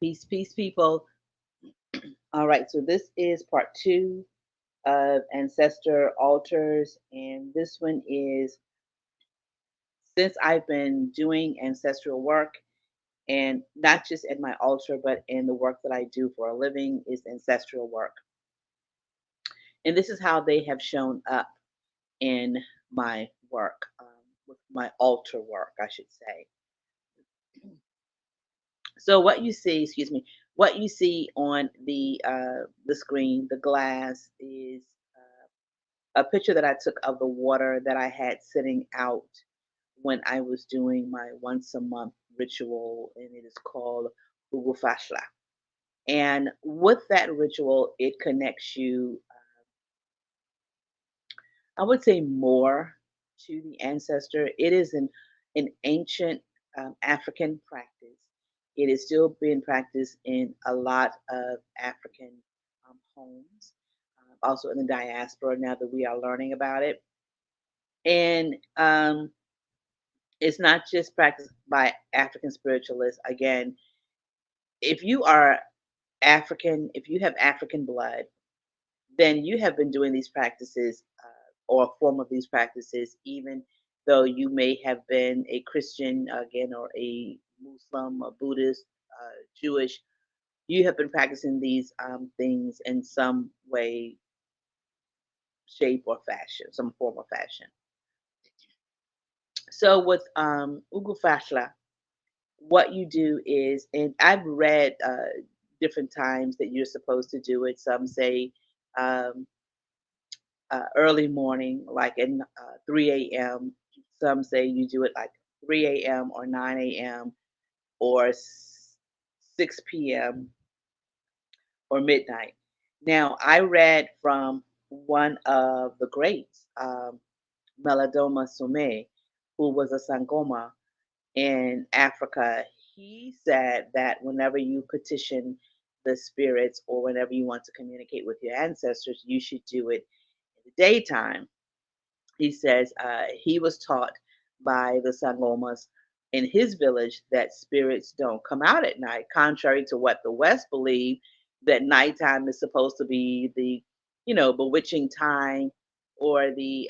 Peace, peace, people. All right, so this is part two of Ancestor Altars, and this one is since I've been doing ancestral work, and not just at my altar, but in the work that I do for a living, is ancestral work. And this is how they have shown up in my work, with my altar work, I should say. So what you see, excuse me, what you see on the screen, the glass, is a picture that I took of the water that I had sitting out when I was doing my once a month ritual, and it is called Ugufashla. And with that ritual, it connects you, I would say, more to the ancestor. It is an ancient African practice. It is still being practiced in a lot of African homes, also in the diaspora now that we are learning about it. And it's not just practiced by African spiritualists. Again, if you are African, if you have African blood, then you have been doing these practices, or a form of these practices, even though you may have been a Christian, again, or a Muslim, a Buddhist, Jewish. You have been practicing these things in some way, shape, or fashion, some form of fashion. So with Ugu Fashla, what you do is, and I've read different times that you're supposed to do it. Some say um, early morning, like in 3 a.m. Some say you do it like 3 a.m. or 9 a.m. or 6 p.m. or midnight. Now, I read from one of the greats, Meladoma Sume, who was a Sangoma in Africa. He said that whenever you petition the spirits or whenever you want to communicate with your ancestors, you should do it in the daytime. He says he was taught by the Sangomas in his village that spirits don't come out at night, contrary to what the West believe, that nighttime is supposed to be the, bewitching time, or the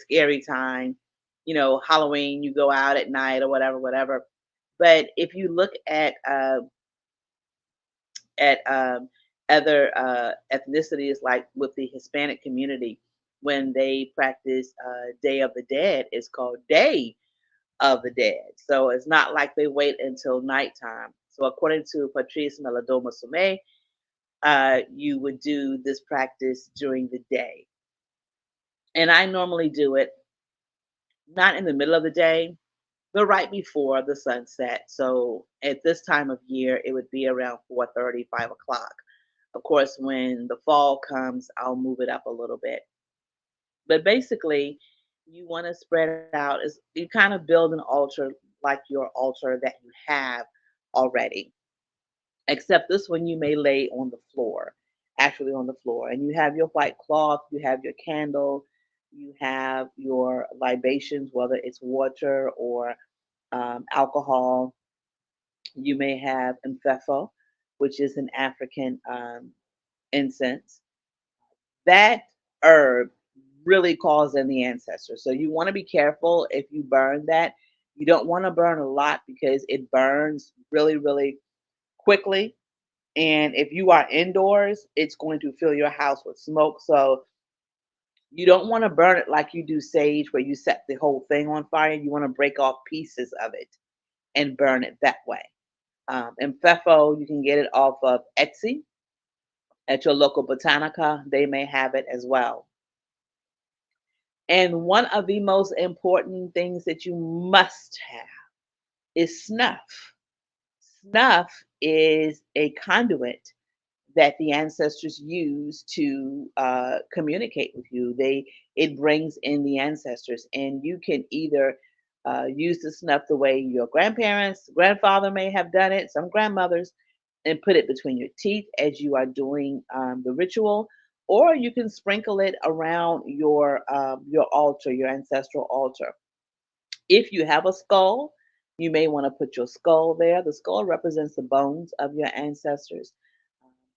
scary time. Halloween, you go out at night or whatever, whatever. But if you look at other ethnicities, like with the Hispanic community, when they practice Day of the Dead, it's called Day of the Dead. So it's not like they wait until nighttime. So according to Patrice Meladoma Sume, you would do this practice during the day. And I normally do it not in the middle of the day, but right before the sunset. So at this time of year, it would be around 4:30, 5 o'clock. Of course, when the fall comes, I'll move it up a little bit. But basically, you want to spread it out. Is you kind of build an altar like your altar that you have already. Except this one you may lay on the floor, actually on the floor. And you have your white cloth, you have your candle, you have your libations, whether it's water or alcohol. You may have mfefo, which is an African incense. That herb really calls in the ancestors. So you want to be careful if you burn that. You don't want to burn a lot because it burns really, really quickly. And if you are indoors, it's going to fill your house with smoke. So you don't want to burn it like you do sage, where you set the whole thing on fire. You want to break off pieces of it and burn it that way. And Fefo, you can get it off of Etsy at your local Botanica. They may have it as well. And one of the most important things that you must have is snuff. Snuff is a conduit that the ancestors use to communicate with you. It brings in the ancestors, and you can either use the snuff the way your grandfather may have done it, some grandmothers, and put it between your teeth as you are doing the ritual, or you can sprinkle it around your altar, your ancestral altar. If you have a skull, You may want to put your skull there. The skull represents the bones of your ancestors.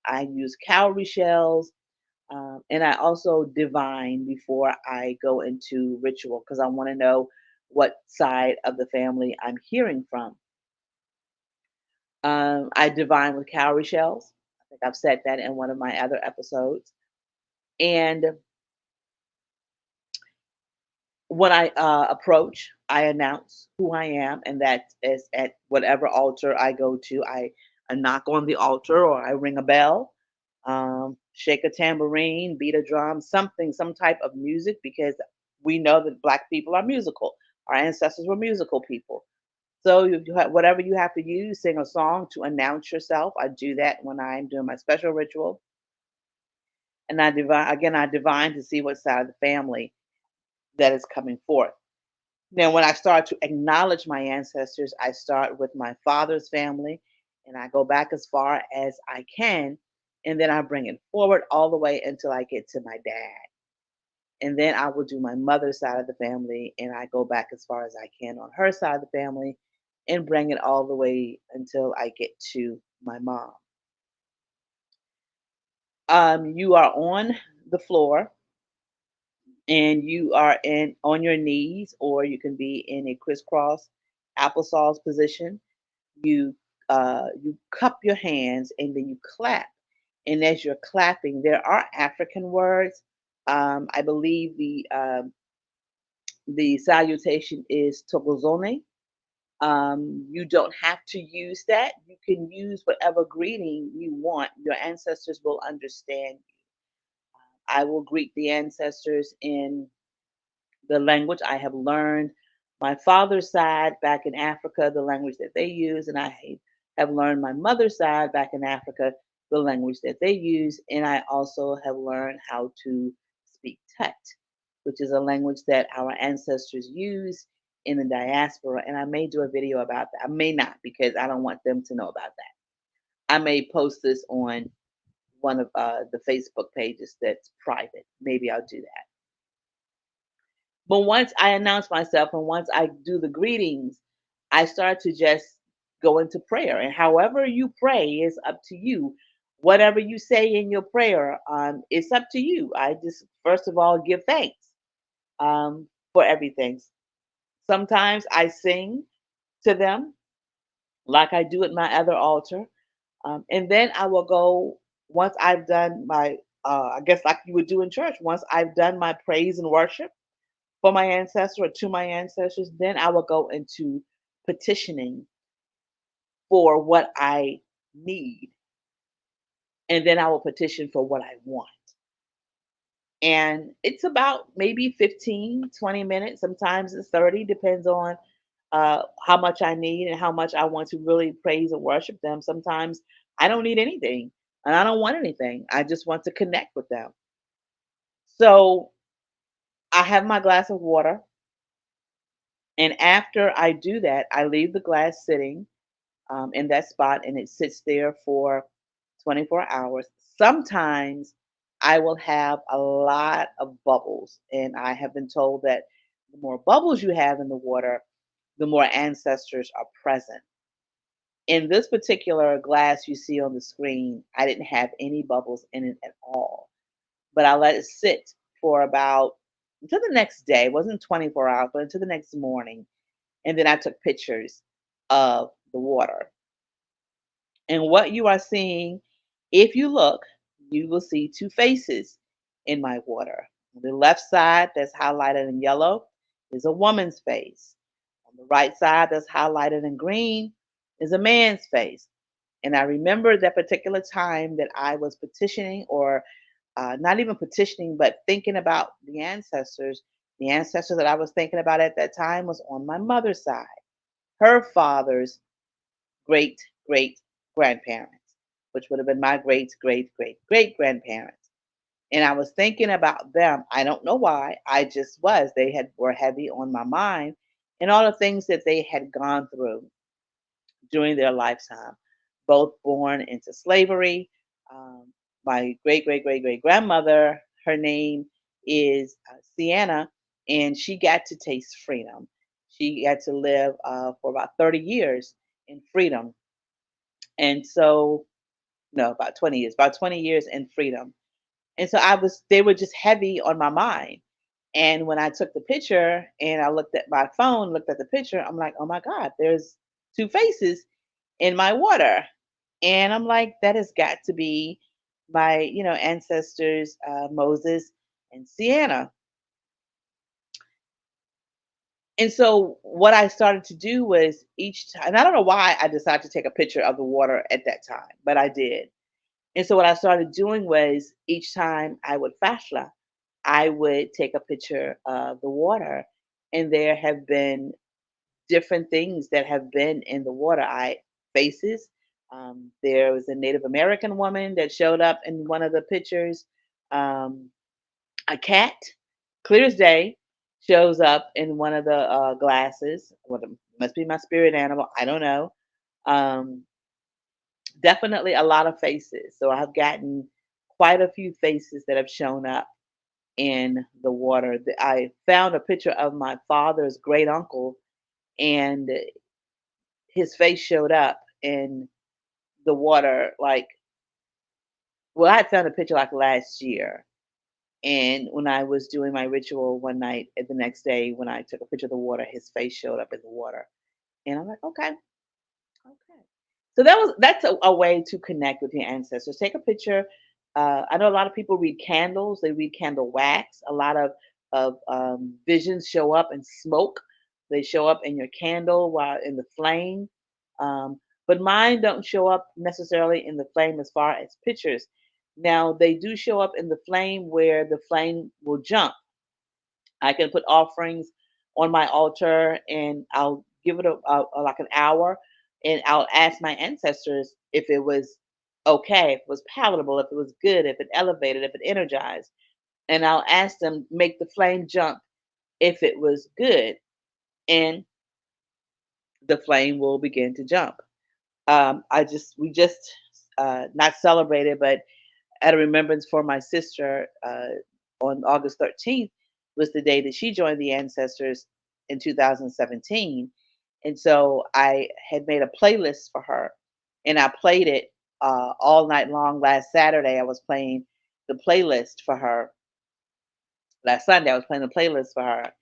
I use cowrie shells, and I also divine before I go into ritual because I want to know what side of the family I'm hearing from. I divine with cowrie shells. I think I've said that in one of my other episodes. And when I approach, I announce who I am, and that is at whatever altar I go to. I knock on the altar or I ring a bell, shake a tambourine, beat a drum, something, some type of music, because we know that Black people are musical. Our ancestors were musical people. So whatever you have to use, sing a song to announce yourself. I do that when I'm doing my special ritual, and I divine again. I divine to see what side of the family that is coming forth. Now, when I start to acknowledge my ancestors, I start with my father's family and I go back as far as I can. And then I bring it forward all the way until I get to my dad. And then I will do my mother's side of the family and I go back as far as I can on her side of the family and bring it all the way until I get to my mom. You are on the floor and you are in on your knees, or you can be in a crisscross applesauce position. You cup your hands and then you clap. And as you're clapping, there are African words. I believe the salutation is Togozone. You don't have to use that. You can use whatever greeting you want. Your ancestors will understand. I will greet the ancestors in the language I have learned. My father's side back in Africa, the language that they use, and I have learned my mother's side back in Africa, the language that they use, and I also have learned how to speak Tut, which is a language that our ancestors use in the diaspora. And I may do a video about that. I may not because I don't want them to know about that. I may post this on one of the Facebook pages that's private. Maybe I'll do that. But once I announce myself and once I do the greetings, I start to just go into prayer. And however you pray is up to you. Whatever you say in your prayer, it's up to you. I just, first of all, give thanks for everything. Sometimes I sing to them like I do at my other altar. And then I will go, once I've done my, I guess like you would do in church, once I've done my praise and worship for my ancestor or to my ancestors, then I will go into petitioning for what I need. And then I will petition for what I want. And it's about maybe 15, 20 minutes. Sometimes it's 30, depends on how much I need and how much I want to really praise and worship them. Sometimes I don't need anything and I don't want anything. I just want to connect with them. So I have my glass of water. And after I do that, I leave the glass sitting in that spot and it sits there for 24 hours. Sometimes I will have a lot of bubbles, and I have been told that the more bubbles you have in the water, the more ancestors are present. In this particular glass you see on the screen, I didn't have any bubbles in it at all, but I let it sit for about until the next day. It wasn't 24 hours, but until the next morning. And then I took pictures of the water. And what you are seeing, if you look, you will see two faces in my water. On the left side, that's highlighted in yellow, is a woman's face. On the right side, that's highlighted in green, is a man's face. And I remember that particular time that I was petitioning, or not even petitioning, but thinking about the ancestors. The ancestor that I was thinking about at that time was on my mother's side. Her father's great great grandparents, which would have been my great grandparents. And I was thinking about them. I don't know why. I just was. They had were heavy on my mind and all the things that they had gone through during their lifetime, both born into slavery. Um, my great grandmother, her name is Sienna, and she got to taste freedom. She had to live for about 30 years in freedom. And so, no, about 20 years, about 20 years in freedom. And so they were just heavy on my mind. And when I took the picture and I looked at my phone, looked at the picture, I'm like, oh my God, there's two faces in my water. And I'm like, that has got to be my, ancestors, Moses and Sienna. And so what I started to do was each time, and I don't know why I decided to take a picture of the water at that time, but I did. And so what I started doing was each time I would fashla, I would take a picture of the water. And there have been different things that have been in the water. I faces. There was a Native American woman that showed up in one of the pictures. Um, a cat, clear as day, shows up in one of the glasses. What must be my spirit animal. I don't know. Um, Definitely a lot of faces. So I've gotten quite a few faces that have shown up in the water. I found a picture of my father's great uncle, and his face showed up in the water. Like, well, I had found a picture like last year. And when I was doing my ritual one night, and the next day when I took a picture of the water, his face showed up in the water. And I'm like, okay, okay. So that's a way to connect with your ancestors. Take a picture. I know a lot of people read candles. They read candle wax. A lot of visions show up in smoke. They show up in your candle while in the flame. But mine don't show up necessarily in the flame as far as pictures. Now they do show up in the flame where the flame will jump. I can put offerings on my altar, and I'll give it like an hour, and I'll ask my ancestors if it was okay, if it was palatable, if it was good, if it elevated, if it energized. And I'll ask them make the flame jump if it was good, and the flame will begin to jump. We just not celebrated, but at a remembrance for my sister on August 13th was the day that she joined the ancestors in 2017. And so I had made a playlist for her, and I played it all night long. Last Saturday, I was playing the playlist for her. Last Sunday, I was playing the playlist for her.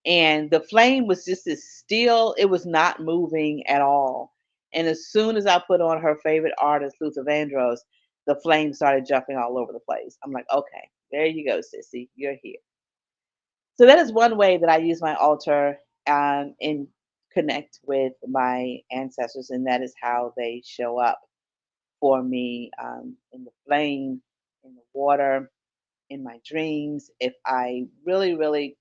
And the flame was just as still, it was not moving at all. And as soon as I put on her favorite artist, Luther Vandross, the flame started jumping all over the place. I'm like, okay, there you go, sissy, you're here. So that is one way that I use my altar and connect with my ancestors, and that is how they show up for me in the flame, in the water, in my dreams. If I really, really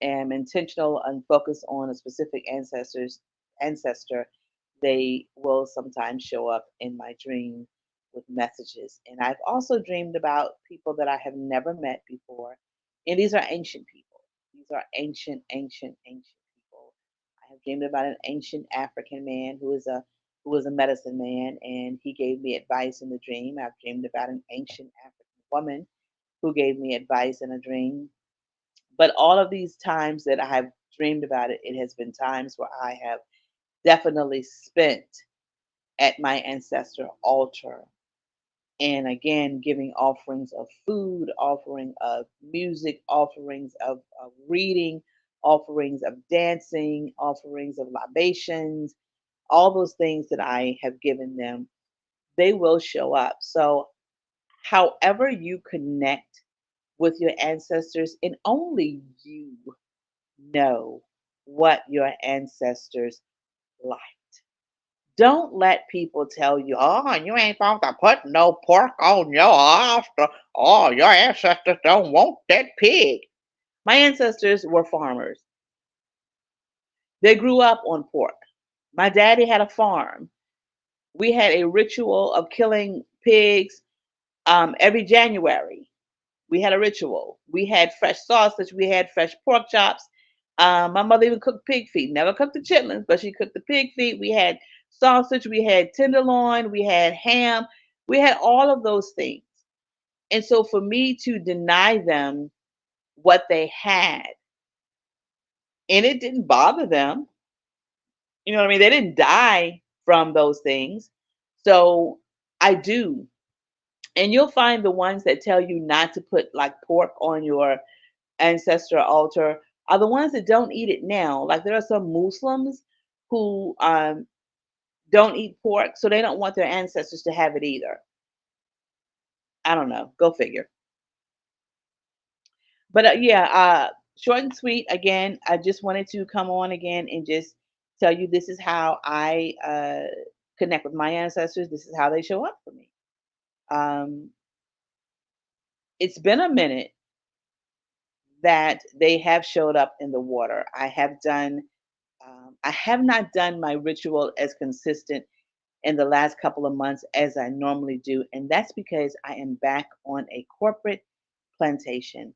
am intentional and focused on a specific ancestor, they will sometimes show up in my dream with messages. And I've also dreamed about people that I have never met before. And these are ancient people. These are ancient people. I have dreamed about an ancient African man who was a medicine man, and he gave me advice in the dream. I've dreamed about an ancient African woman who gave me advice in a dream. But all of these times that I have dreamed about it, it has been times where I have definitely spent at my ancestor altar. And again, giving offerings of food, offering of music, offerings of reading, offerings of dancing, offerings of libations, all those things that I have given them, they will show up. So, however you connect with your ancestors, and only you know what your ancestors like. Don't let people tell you, oh, you ain't supposed to put no pork on your altar. Oh, your ancestors don't want that pig. My ancestors were farmers. They grew up on pork. My daddy had a farm. We had a ritual of killing pigs every January. We had a ritual. We had fresh sausage. We had fresh pork chops. My mother even cooked pig feet. Never cooked the chitlins, but she cooked the pig feet. We had sausage. We had tenderloin. We had ham. We had all of those things. And so for me to deny them what they had and it didn't bother them. You know what I mean? They didn't die from those things. So I do. And you'll find the ones that tell you not to put like pork on your ancestral altar are the ones that don't eat it now. Like there are some Muslims who don't eat pork, so they don't want their ancestors to have it either. I don't know. Go figure. But yeah, short and sweet. Again, I just wanted to come on again and just tell you this is how I connect with my ancestors. This is how they show up for me. Um, it's been a minute that they have showed up in the water. I have not done my ritual as consistent in the last couple of months as I normally do. And that's because I am back on a corporate plantation.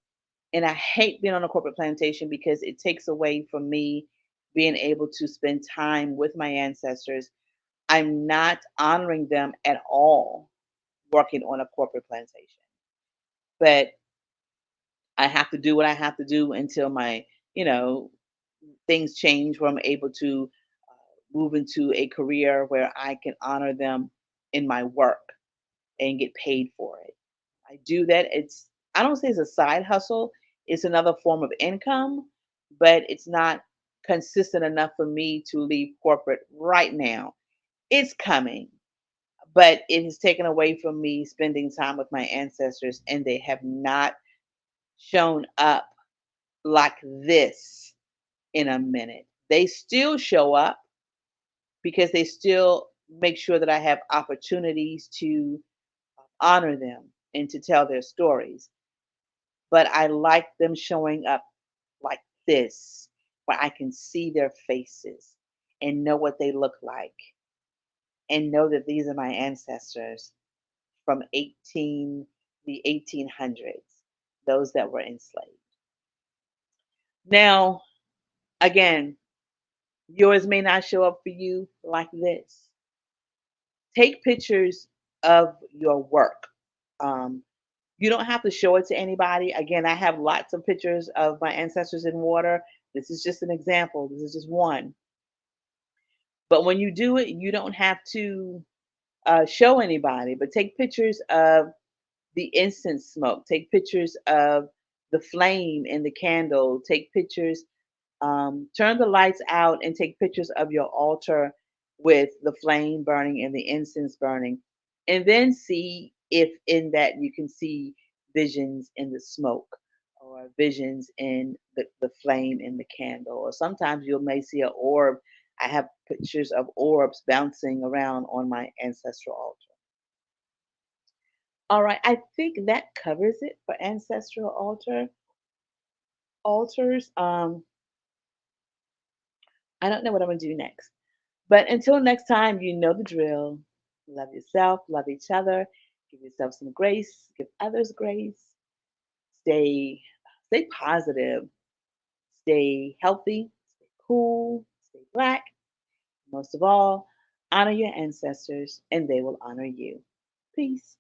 And I hate being on a corporate plantation because it takes away from me being able to spend time with my ancestors. I'm not honoring them at all working on a corporate plantation. But I have to do what I have to do until my, you know, things change where I'm able to move into a career where I can honor them in my work and get paid for it. I do that. I don't say it's a side hustle, it's another form of income, but it's not consistent enough for me to leave corporate right now. It's coming, but it has taken away from me spending time with my ancestors, and they have not shown up like this in a minute. They still show up because they still make sure that I have opportunities to honor them and to tell their stories. But I like them showing up like this, where I can see their faces and know what they look like and know that these are my ancestors from 1800s, those that were enslaved. Now, again, yours may not show up for you like this. Take pictures of your work. Um, you don't have to show it to anybody. Again, I have lots of pictures of my ancestors in water. This is just an example. This is just one. But when you do it, you don't have to show anybody, but take pictures of the incense smoke, take pictures of the flame in the candle, take pictures, turn the lights out and take pictures of your altar with the flame burning and the incense burning. And then see if in that you can see visions in the smoke or visions in the flame in the candle. Or sometimes you may see an orb. I have pictures of orbs bouncing around on my ancestral altar. All right, I think that covers it for ancestral altars. I don't know what I'm gonna do next. But until next time, you know the drill. Love yourself, love each other, give yourself some grace, give others grace. Stay stay positive, stay healthy, stay cool, stay black. Most of all, honor your ancestors and they will honor you. Peace.